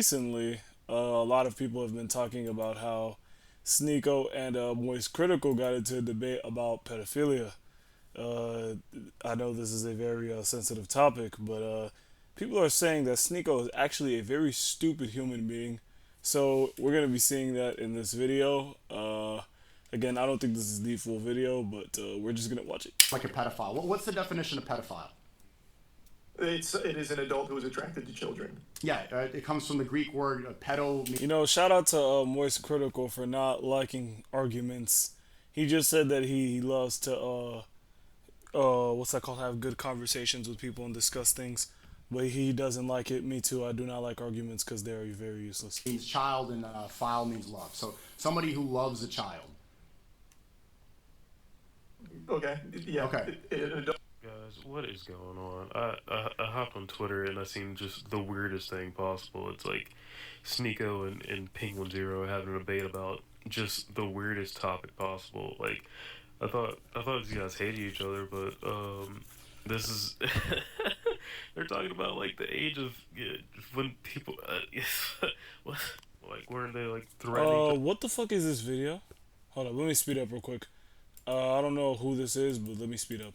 recently, a lot of people have been talking about how Sneako and Moist Critical got into a debate about pedophilia. Uh, I know this is a very sensitive topic, but people are saying that Sneako is actually a very stupid human being. So we're gonna be seeing that in this video. Again, I don't think this is the full video, but we're just gonna watch it. Like a pedophile. What's the definition of pedophile? It is an adult who is attracted to children. Yeah, it comes from the Greek word pedo. You know, shout out to Moist Critical for not liking arguments. He just said that he loves to what's that called? Have good conversations with people and discuss things. But he doesn't like it. Me too. I do not like arguments because they're very useless. Means child and file means love. So somebody who loves a child. Okay. Yeah. Okay. Guys, what is going on? I hopped on Twitter and I seen just the weirdest thing possible. It's like Sneako and Penguinz0 having a debate about just the weirdest topic possible. Like I thought you guys hated each other, but this is they're talking about like the age of when people what, like weren't they like threatening? What the fuck is this video? Hold up, let me speed up real quick. I don't know who this is, but let me speed up.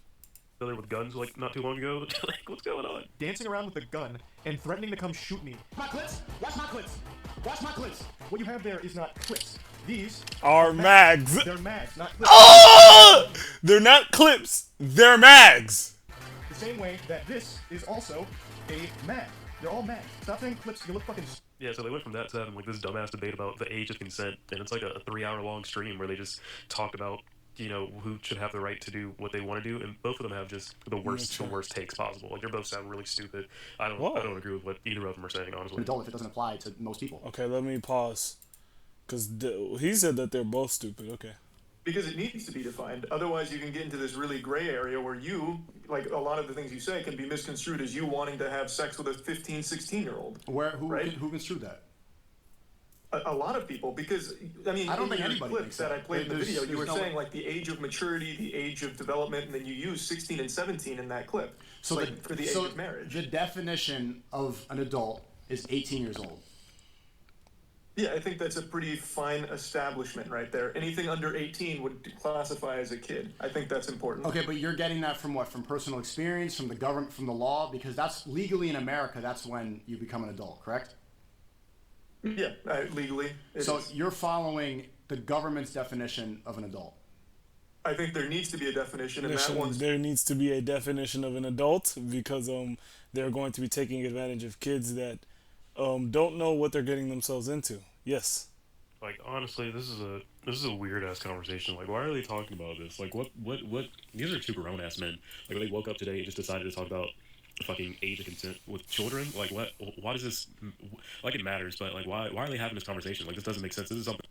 Other with guns like not too long ago. Like what's going on? Dancing around with a gun and threatening to come shoot me. My clips! Watch my clips! Watch my clips! What you have there is not clips. These are mags. They're mags, not clips. Oh! They're not clips. They're mags. The same way that this is also a mag. They're all mags. Stop saying clips. You look fucking. Yeah, so they went from that to having like this dumbass debate about the age of consent, and it's like a 3 hour long stream where they just talk about who should have the right to do what they want to do, and both of them have just the worst takes possible. Like they both sound really stupid. I don't agree with what either of them are saying, honestly. An adult if it doesn't apply to most people. Okay, let me pause, because he said that they're both stupid. Okay. Because it needs to be defined. Otherwise, you can get into this really gray area where you, like a lot of the things you say, can be misconstrued as you wanting to have sex with a 15, 16-year-old. Who construed that? A lot of people, because I mean, I don't think in your anybody clips thinks that I played in the video, you were saying like the age of maturity, the age of development, and then you use 16 and 17 in that clip. So like, for the age of marriage. The definition of an adult is 18 years old. Yeah, I think that's a pretty fine establishment right there. Anything under 18 would classify as a kid. I think that's important. Okay, but you're getting that from what? From personal experience, from the government, from the law? Because that's legally in America, that's when you become an adult, correct? Yeah, legally. So you're following the government's definition of an adult. I think there needs to be a definition, and that one's... There needs to be a definition of an adult because they're going to be taking advantage of kids that don't know what they're getting themselves into. Yes. Like honestly, this is a weird ass conversation. Like, why are they talking about this? Like, what? These are two grown ass men. Like, they woke up today and just decided to talk about the fucking age of consent with children. Like, what? Why does this? Like, it matters, but like, why are they having this conversation? Like, this doesn't make sense. This is something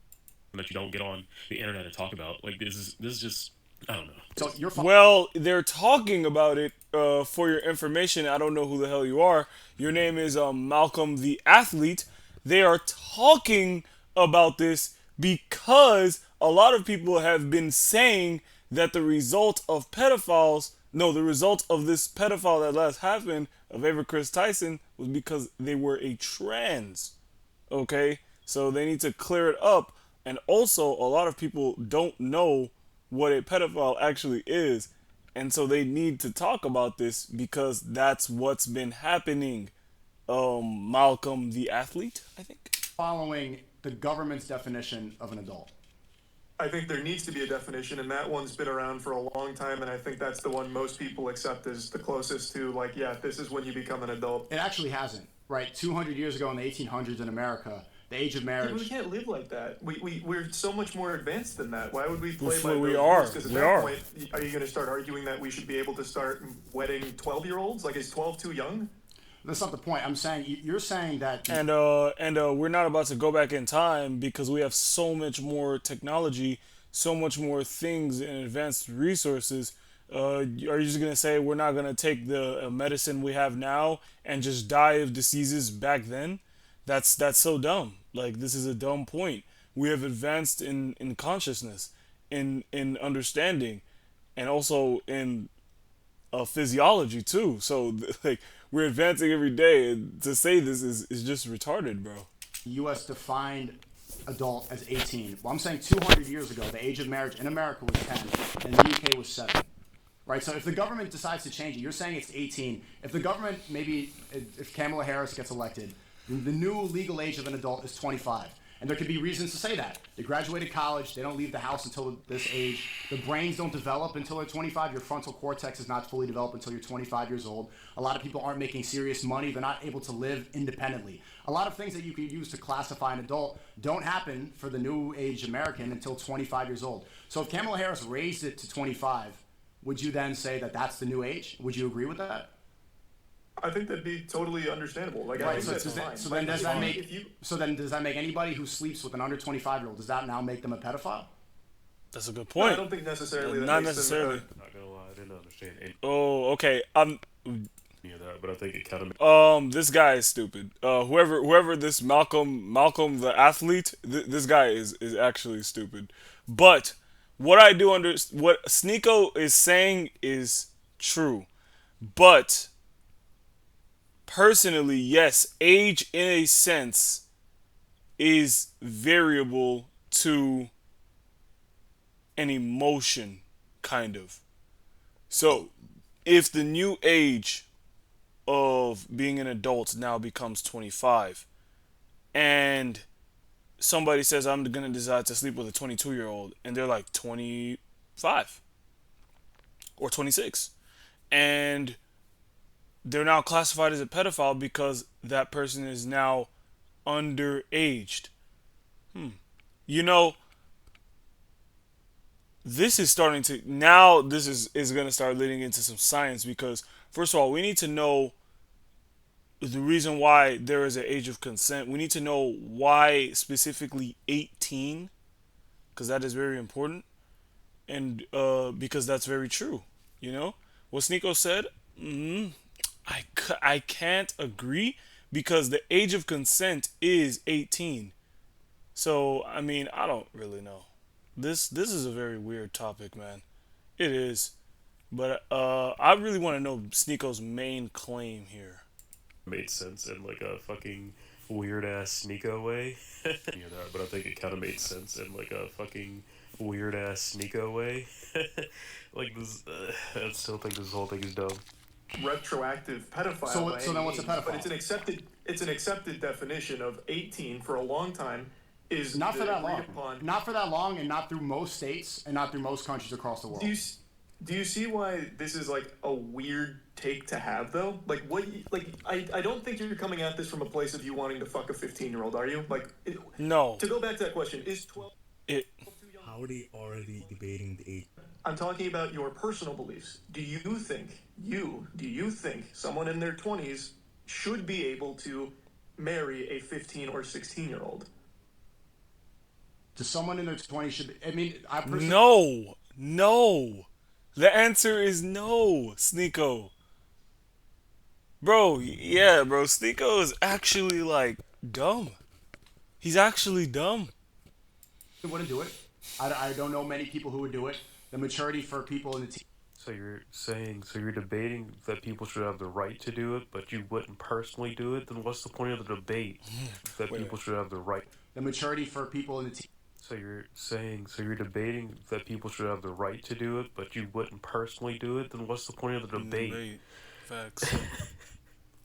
that you don't get on the internet and talk about. Like, this is just. I don't know. So you're well, they're talking about it. For your information, I don't know who the hell you are. Your name is Malcolm the Athlete. They are talking about this because a lot of people have been saying that the result of the result of this pedophile that last happened of Ava Chris Tyson was because they were a trans. Okay, so they need to clear it up. And also, a lot of people don't know what a pedophile actually is, and so they need to talk about this because that's what's been happening. Malcolm the Athlete, I think. Following the government's definition of an adult. I think there needs to be a definition, and that one's been around for a long time, and I think that's the one most people accept as the closest to, like, yeah, this is when you become an adult. It actually hasn't, right? 200 years ago in the 1800s in America, the age of marriage... Yeah, we can't live like that. We're so much more advanced than that. Why would we play by those rules? Because at that point, are you going to start arguing that we should be able to start wedding 12-year-olds? Like, is 12 too young? That's not the point. I'm saying you're saying that, and we're not about to go back in time because we have so much more technology, so much more things and advanced resources. Are you just gonna say we're not gonna take the medicine we have now and just die of diseases back then? That's so dumb. Like, this is a dumb point. We have advanced in consciousness, in understanding, and also in physiology too. So like, we're advancing every day. And to say this is just retarded, bro. The U.S. defined adult as 18. Well, I'm saying 200 years ago, the age of marriage in America was 10, and the UK was 7. Right? So if the government decides to change it, you're saying it's 18. If the government, maybe if Kamala Harris gets elected, the new legal age of an adult is 25. And there could be reasons to say that. They graduated college, they don't leave the house until this age. The brains don't develop until they're 25. Your frontal cortex is not fully developed until you're 25 years old. A lot of people aren't making serious money. They're not able to live independently. A lot of things that you could use to classify an adult don't happen for the new age American until 25 years old. So if Kamala Harris raised it to 25, would you then say that that's the new age? Would you agree with that? I think that'd be totally understandable. Like, I Right. think So, that's does fine. that, so Like, then does if that you- make if you so then does that make anybody who sleeps with an under 25-year-old, does that now make them a pedophile? That's a good No, I point. don't think necessarily. Not makes them, necessarily. Not gonna lie, I didn't understand Oh, okay. any of that, but I think it kind of. This guy is stupid. Whoever this Malcolm the athlete, this guy is actually stupid. But what I do what Sneako is saying is true. But personally, yes, age in a sense is variable to an emotion, kind of. So, if the new age of being an adult now becomes 25, and somebody says, I'm going to decide to sleep with a 22-year-old, and they're like 25 or 26, and they're now classified as a pedophile because that person is now underaged. You know, this is starting to now this is going to start leading into some science, because first of all, we need to know the reason why there is an age of consent. We need to know why specifically 18, because that is very important, and because that's very true. You know what Sneako said. I can't agree, because the age of consent is 18. So I mean, I don't really know. This is a very weird topic, man. It is. But I really want to know Sneako's main claim here. Made sense in like a fucking weird ass Sneako way. Hear that, but I think it kind of made sense in like a fucking weird ass Sneako way. Like this, I still think this whole thing is dumb. retroactive pedophile. So by so any then what's a means, pedophile? But it's an accepted definition of 18 for a long time. Is Not for the that agreed long. upon- Not for that long, and not through most states, and not through most countries across the world. Do you see why this is like a weird take to have though? Like I don't think you're coming at this from a place of you wanting to fuck a 15-year-old, are you? Like No. To go back to that question, is 12 It too young? How are they already debating the age? I'm talking about your personal beliefs. Do you think someone in their 20s should be able to marry a 15 or 16-year-old? To someone in their 20s should be, I mean, I personally... no. The answer is no, Sneako. Bro, yeah, bro. Sneako is actually like dumb. He's actually dumb. wouldn't do it. I don't know many people who would do it. The maturity for people in the So you're debating that people should have the right to do it, but you wouldn't personally do it. Then what's the point of the debate? That people should have the right. the maturity for people in the So you're debating that people should have the right to do it, but you wouldn't personally do it. Then what's the point of the debate? Facts.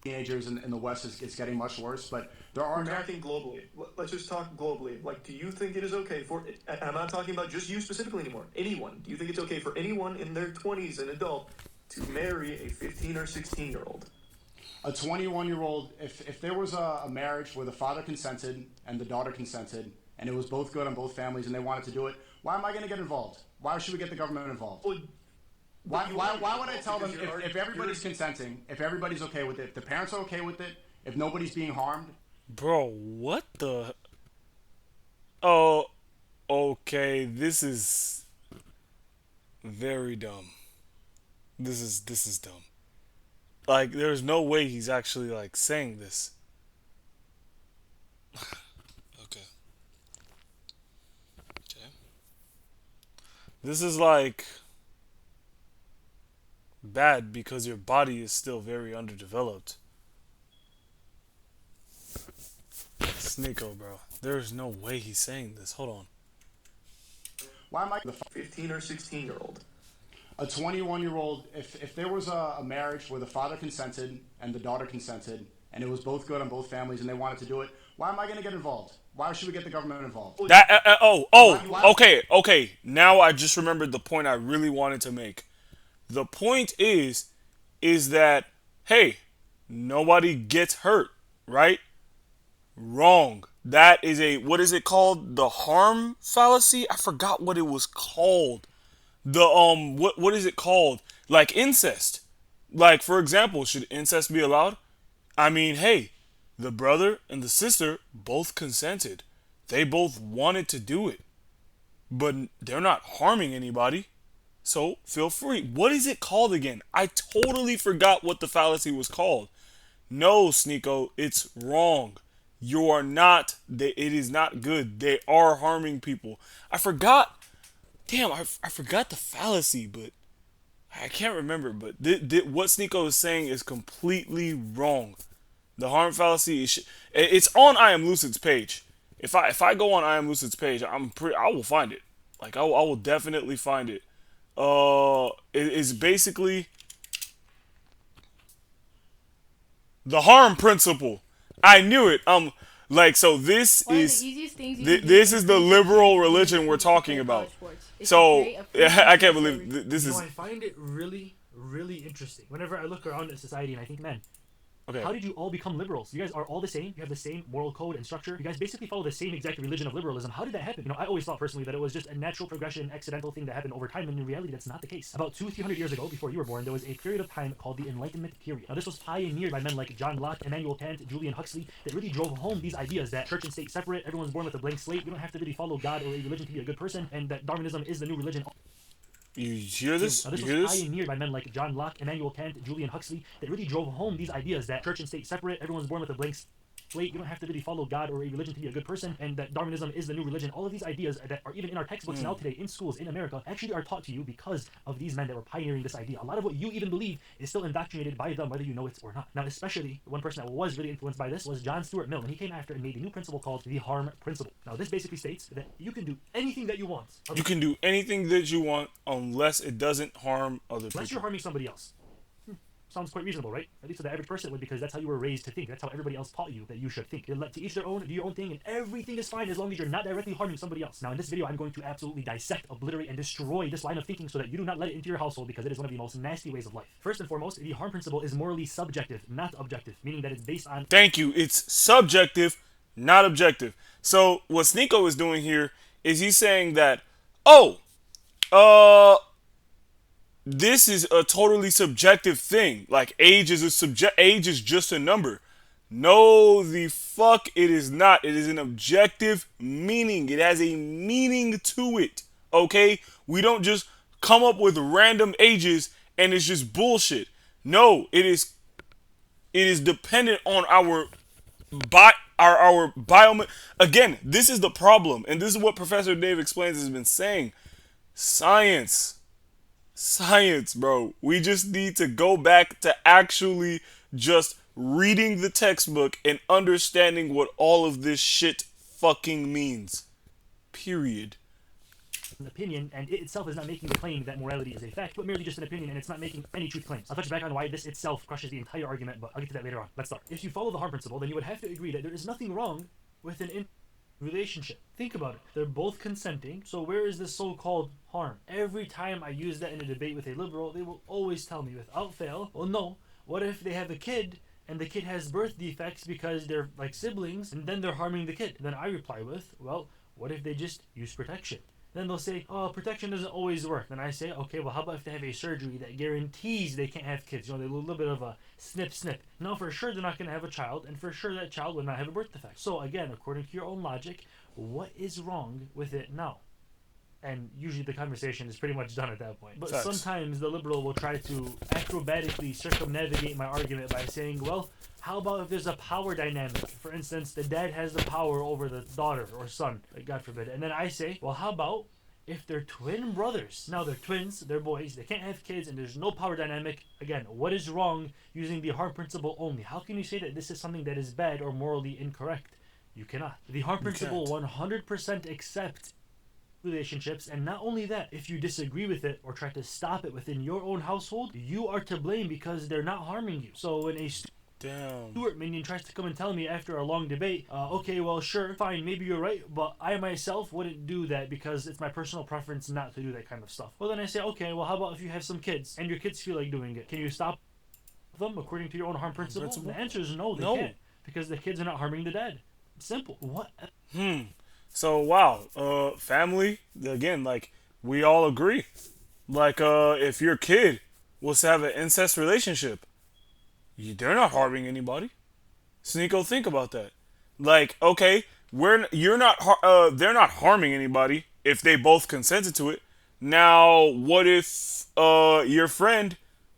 teenagers in the West is getting much worse. But there are We're talking globally. Let's just talk globally. Like, do you think it is okay for, and I'm not talking about just you specifically anymore, anyone, do you think it's okay for anyone in their 20s, an adult, to marry a 15 or 16-year-old? a 21-year-old. If there was a marriage where the father consented and the daughter consented, and it was both good on both families, and they wanted to do it, why am I going to get involved? Why should we get the government involved? Well, Why would I tell them because you're if everybody's consenting, if everybody's okay with it, if the parents are okay with it, if nobody's being harmed? Bro, what the? Oh, okay. This is very dumb. This is dumb. Like, there's no way he's actually like saying this. Okay. This is like bad because your body is still very underdeveloped. Sneako, bro. There's no way he's saying this. Hold on. Why am I the 15 or 16-year-old. a 21-year-old? If there was a marriage where the father consented and the daughter consented, and it was both good on both families, and they wanted to do it, why am I going to get involved? Why should we get the government involved? Okay. Now I just remembered the point I really wanted to make. The point is that, hey, nobody gets hurt, right? Wrong. That is what is it called? The harm fallacy? I forgot what it was called. What is it called? Like incest. Like, for example, should incest be allowed? I mean, hey, the brother and the sister both consented. They both wanted to do it. But they're not harming anybody. So feel free. What is it called again? I totally forgot what the fallacy was called. No, Sneako, it's wrong. You are not. It is not good. They are harming people. I forgot. Damn, I forgot the fallacy, but I can't remember. But what Sneako is saying is completely wrong. The harm fallacy it's on I Am Lucid's page. If I go on I Am Lucid's page, I will find it. Like I will definitely find it. It's basically the harm principle. I knew it. So this is this is the liberal religion we're talking about. So I can't believe this is. I find it really, really interesting. Whenever I look around at society and I think, man, Okay. how did you all become liberals? You guys are all the same. You have the same moral code and structure. You guys basically follow the same exact religion of liberalism. How did that happen? I always thought personally that it was just a natural progression, accidental thing that happened over time, and in reality, that's not the case. About 200-300 years ago, before you were born, there was a period of time called the Enlightenment period. Now, this was pioneered by men like John Locke, Immanuel Kant, Julian Huxley, that really drove home these ideas that church and state separate, everyone's born with a blank slate, you don't have to really follow God or a religion to be a good person, and that Darwinism is the new religion. You hear this? Now, this You hear was this? pioneered by men like John Locke, Immanuel Kant, Julian Huxley, that really drove home these ideas that church and state separate, everyone's born with a blank slate, you don't have to really follow God or a religion to be a good person, and that Darwinism is the new religion. All of these ideas that are even in our textbooks now today in schools in America actually are taught to you because of these men that were pioneering this idea. A lot of what you even believe is still indoctrinated by them, whether you know it or not. Now, especially one person that was really influenced by this was John Stuart Mill, and he came after and made a new principle called the harm principle. Now, this basically states that you can do anything that you want. You can do anything that you want unless it doesn't harm other Unless you're people. harming somebody else. Sounds quite reasonable, right? At least to the average person would, because that's how you were raised to think. That's how everybody else taught you that you should think. You're let to each their own, do your own thing, and everything is fine as long as you're not directly harming somebody else. Now, in this video, I'm going to absolutely dissect, obliterate, and destroy this line of thinking so that you do not let it into your household, because it is one of the most nasty ways of life. First and foremost, the harm principle is morally subjective, not objective, meaning that it's based on... Thank you. It's subjective, not objective. So what Sneako is doing here is he's saying that, this is a totally subjective thing. Like age is just a number. No, the fuck it is not. It is an objective meaning. It has a meaning to it. Okay? We don't just come up with random ages and it's just bullshit. No, it is dependent on our biome. Again, this is the problem, and this is what Professor Dave Explains has been saying. Science, bro. We just need to go back to actually just reading the textbook and understanding what all of this shit fucking means. Period. An opinion, and it itself is not making the claim that morality is a fact, but merely just an opinion, and it's not making any truth claims. I'll touch back on why this itself crushes the entire argument, but I'll get to that later on. Let's start. If you follow the harm principle, then you would have to agree that there is nothing wrong with an relationship. Think about it. They're both consenting, so where is this so-called harm? Every time I use that in a debate with a liberal, they will always tell me without fail, well, no, what if they have a kid and the kid has birth defects because they're like siblings, and then they're harming the kid? Then I reply with, well, what if they just use protection? Then they'll say, oh, protection doesn't always work. Then I say, okay, well, how about if they have a surgery that guarantees they can't have kids? They do a little bit of a snip. Now, for sure, they're not going to have a child, and for sure, that child will not have a birth defect. So, again, according to your own logic, what is wrong with it now? And usually the conversation is pretty much done at that point. But Facts. sometimes the liberal will try to acrobatically circumnavigate my argument by saying, well, how about if there's a power dynamic? For instance, the dad has the power over the daughter or son, God forbid. And then I say, well, how about if they're twin brothers? Now they're twins, they're boys, they can't have kids, and there's no power dynamic. Again, what is wrong using the harm principle only? How can you say that this is something that is bad or morally incorrect? You cannot. The harm principle 100% accept relationships, and not only that, if you disagree with it or try to stop it within your own household, you are to blame because they're not harming you. So when a Stuart minion tries to come and tell me after a long debate, okay, well, sure, fine, maybe you're right, but I myself wouldn't do that because it's my personal preference not to do that kind of stuff. Well, then I say, okay, well, how about if you have some kids and your kids feel like doing it? Can you stop them according to your own harm principle? The answer is no, they can't, because the kids are not harming the dad. Simple. What? So wow, family again. Like we all agree. Like if your kid was to have an incest relationship, they're not harming anybody. Sneako, think about that. Like okay, they're not harming anybody if they both consented to it. Now what if your friend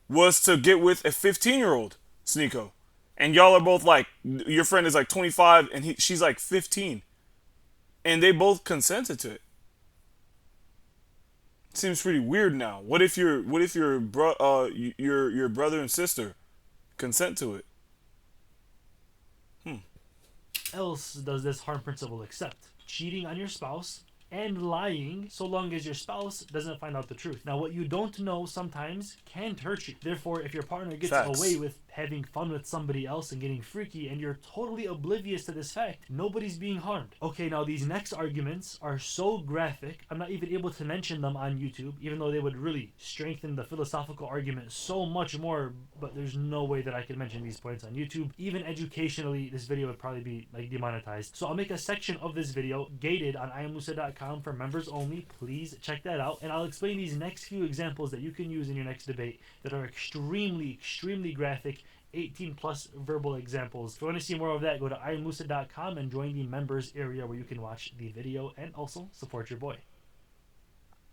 was to get with a 15-year-old, Sneako, and y'all are both like, your friend is like 25 and she's like 15, and they both consented to it? Seems pretty weird now. What if your brother and sister consent to it? Else does this harm principle accept? Cheating on your spouse and lying, so long as your spouse doesn't find out the truth. Now, what you don't know sometimes can't hurt you. Therefore, if your partner gets away with having fun with somebody else and getting freaky, and you're totally oblivious to this fact, nobody's being harmed. Okay, now these next arguments are so graphic, I'm not even able to mention them on YouTube, even though they would really strengthen the philosophical argument so much more, but there's no way that I can mention these points on YouTube. Even educationally, this video would probably be like demonetized. So I'll make a section of this video gated on iamlucid.com for members only. Please check that out, and I'll explain these next few examples that you can use in your next debate that are extremely graphic, 18 plus verbal examples. If you want to see more of that, go to iamlucid.com and join the members area where you can watch the video and also support your boy.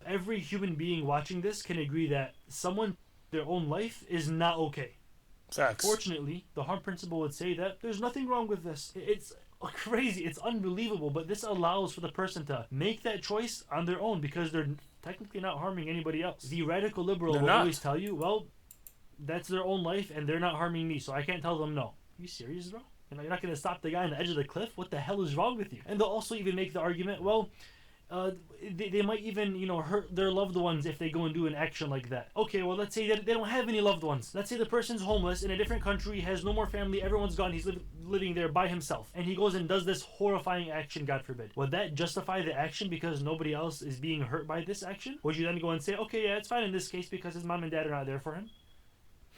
Every human being watching this can agree that someone their own life is not okay. Facts. Fortunately, the harm principle would say that there's nothing wrong with this. It's crazy, it's unbelievable, but this allows for the person to make that choice on their own because they're technically not harming anybody else. The radical liberal will always tell you, well, that's their own life and they're not harming me, so I can't tell them no. Are you serious, bro? You're not going to stop the guy on the edge of the cliff? What the hell is wrong with you? And they'll also even make the argument, well, they might even, hurt their loved ones if they go and do an action like that. Okay, well, let's say that they don't have any loved ones. Let's say the person's homeless in a different country, has no more family, everyone's gone, he's living there by himself, and he goes and does this horrifying action, God forbid. Would that justify the action because nobody else is being hurt by this action? Would you then go and say, okay, yeah, it's fine in this case because his mom and dad are not there for him?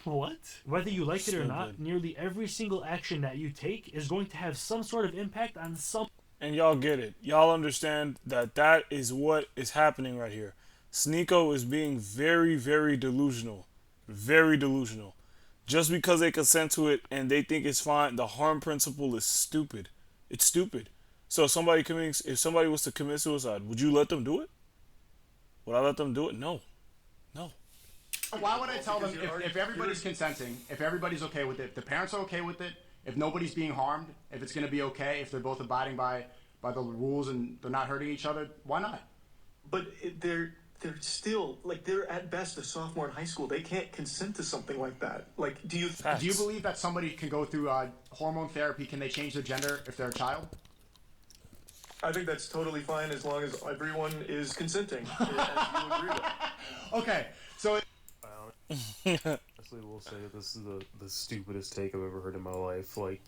What? Whether you like it or not, nearly every single action that you take is going to have some sort of impact on some. And y'all get it. Y'all understand that is what is happening right here. Sneako is being very, very delusional. Very delusional. Just because they consent to it and they think it's fine, the harm principle is stupid. It's stupid. So if somebody was to commit suicide, would you let them do it? Would I let them do it? No. No. Why would I tell them if everybody's consenting, if everybody's okay with it, if the parents are okay with it, if nobody's being harmed, if it's going to be okay, if they're both abiding by the rules and they're not hurting each other, why not? But they're still, like, they're at best a sophomore in high school. They can't consent to something like that. Like, do you believe that somebody can go through hormone therapy? Can they change their gender if they're a child? I think that's totally fine as long as everyone is consenting, as you agree with. Okay, so. Honestly, will say this is the stupidest take I've ever heard in my life. Like,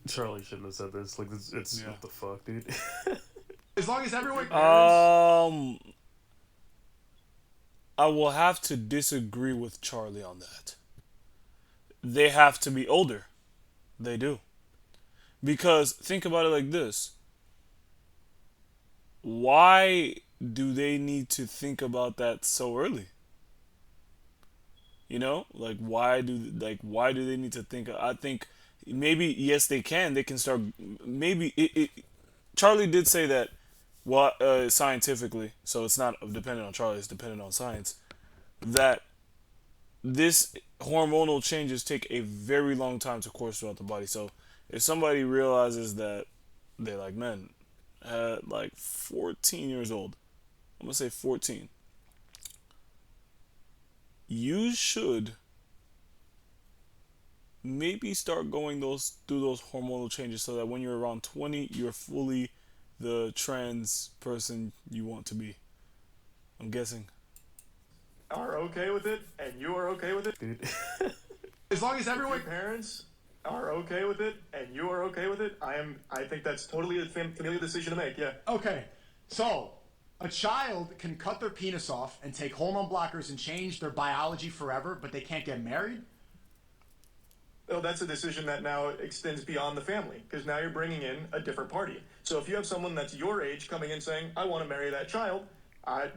Charlie shouldn't have said this. Like, it's what the fuck, dude. As long as everyone. I will have to disagree with Charlie on that. They have to be older. They do. Because think about it like this. Why do they need to think about that so early? Like why do they need to think? I think maybe yes they can start. Maybe Charlie did say that. Well, scientifically, so it's not dependent on Charlie. It's dependent on science. That this hormonal changes take a very long time to course throughout the body. So if somebody realizes that they're like, man, at like 14 years old, I'm gonna say 14, you should maybe start going through those hormonal changes so that when you're around 20, you're fully the trans person you want to be. I'm guessing. Are okay with it, and you are okay with it. Dude. As long as If your everyone. parents are okay with it, and you are okay with it, I think that's totally a familial decision to make. Yeah. Okay, so a child can cut their penis off and take hormone blockers and change their biology forever, but they can't get married? Well, that's a decision that now extends beyond the family, because now you're bringing in a different party. So if you have someone that's your age coming in saying, I want to marry that child, I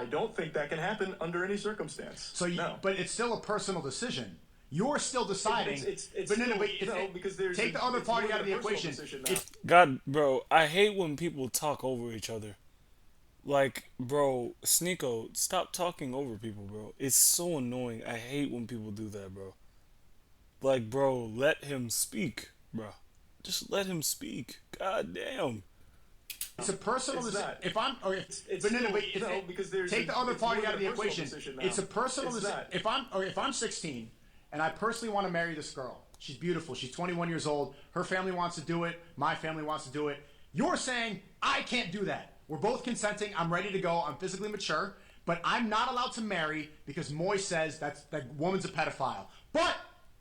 don't think that can happen under any circumstance. So you, no. but it's still a personal decision. You're still deciding. It's but no, still, but because there's take the other it's party more out of the than a personal equation. decision now. It's God, bro, I hate when people talk over each other. Like, bro, Sneako, stop talking over people, bro. It's so annoying. I hate when people do that, bro. Like, bro, let him speak, bro. Just let him speak. God damn. It's a personal It's decision. not. If I'm, okay, It's but no, still, but no, because there's take the other it's party more out of than the a personal equation. decision now. It's a personal It's decision. not. If I'm 16 and I personally want to marry this girl, she's beautiful. She's 21 years old. Her family wants to do it. My family wants to do it. You're saying I can't do that. We're both consenting. I'm ready to go. I'm physically mature, but I'm not allowed to marry because Moy says that woman's a pedophile. But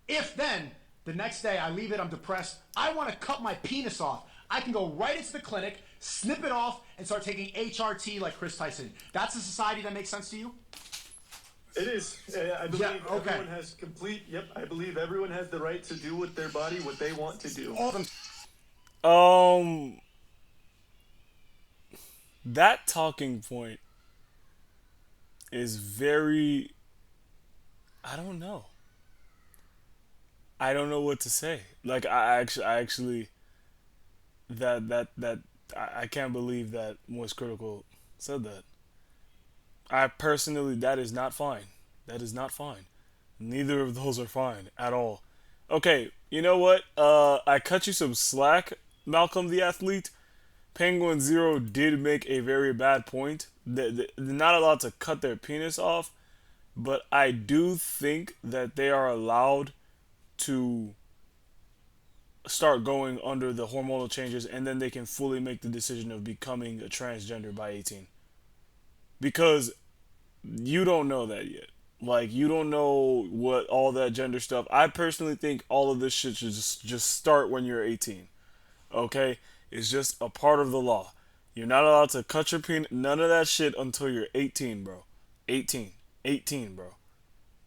if then the next day I leave it, I'm depressed. I want to cut my penis off. I can go right into the clinic, snip it off, and start taking HRT like Chris Tyson. That's a society that makes sense to you? It is. I believe Yeah, okay. everyone has complete. Yep, I believe everyone has the right to do with their body what they want to do. All of them. That talking point is very. I don't know. I don't know what to say. Like I actually, I can't believe that Moist Critical said that. I personally, that is not fine. That is not fine. Neither of those are fine at all. Okay, you know what? I cut you some slack, Malcolm the athlete. Penguinz0 did make a very bad point. They're not allowed to cut their penis off, but I do think that they are allowed to start going under the hormonal changes, and then they can fully make the decision of becoming a transgender by 18. Because you don't know that yet. Like, you don't know what all that gender stuff. I personally think all of this shit should just start when you're 18. Okay? It's just a part of the law. You're not allowed to cut your penis, none of that shit until you're 18, bro. 18. 18, bro.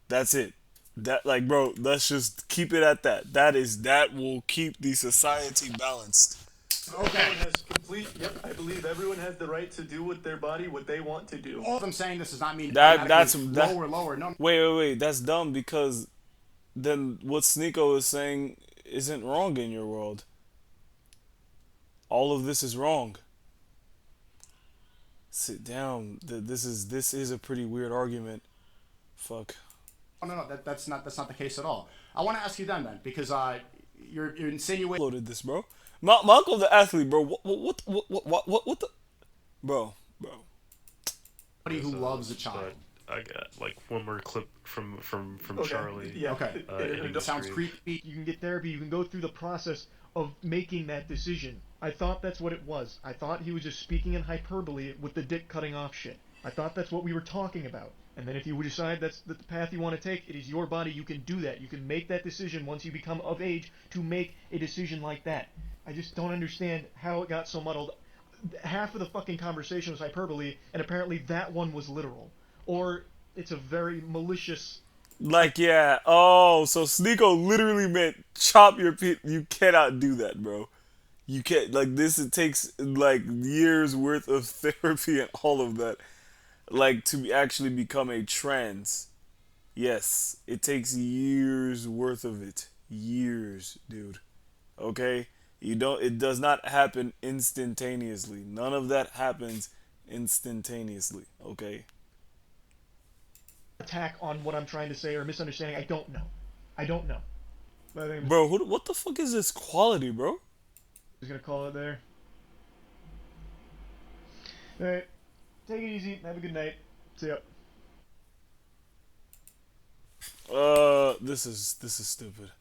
That's it. That, like, bro, let's just keep it at that. That will keep the society balanced. Everyone has complete. Yep, I believe everyone has the right to do with their body what they want to do. All of them saying this does not mean That's lower. No. Wait. That's dumb because then what Sneako is saying isn't wrong in your world. All of this is wrong. Sit down. This is a pretty weird argument. Fuck. Oh, no, that's not the case at all. I want to ask you then, because you're insinuating. Loaded this, bro. Malcolm the athlete, bro. What the, bro. Somebody who loves a child. I got like one more clip from Okay, Charlie. yeah. Okay. ending the Sounds stream. creepy. You can get therapy. You can go through the process of making that decision. I thought that's what it was. I thought he was just speaking in hyperbole with the dick cutting off shit. I thought that's what we were talking about. And then if you decide that's the path you want to take, it is your body. You can do that. You can make that decision once you become of age to make a decision like that. I just don't understand how it got so muddled. Half of the fucking conversation was hyperbole, and apparently that one was literal. Or it's a very malicious... Like, yeah. Oh, so Sneako literally meant chop your pit. You cannot do that, bro. You can't, like, this, it takes, like, years worth of therapy and all of that. Like, to actually become a trans. Yes, it takes years worth of it. Years, dude. Okay? It does not happen instantaneously. None of that happens instantaneously, okay? attack on what I'm trying to say or misunderstanding. I don't know. But I think Bro, what the fuck is this quality, bro? I'm just gonna call it there. Alright. Take it easy. Have a good night. See ya. This is stupid.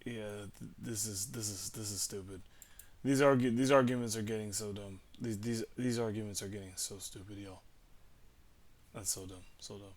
Yeah, this is stupid. These arguments are getting so dumb. These arguments are getting so stupid, y'all. That's so dumb. So dumb.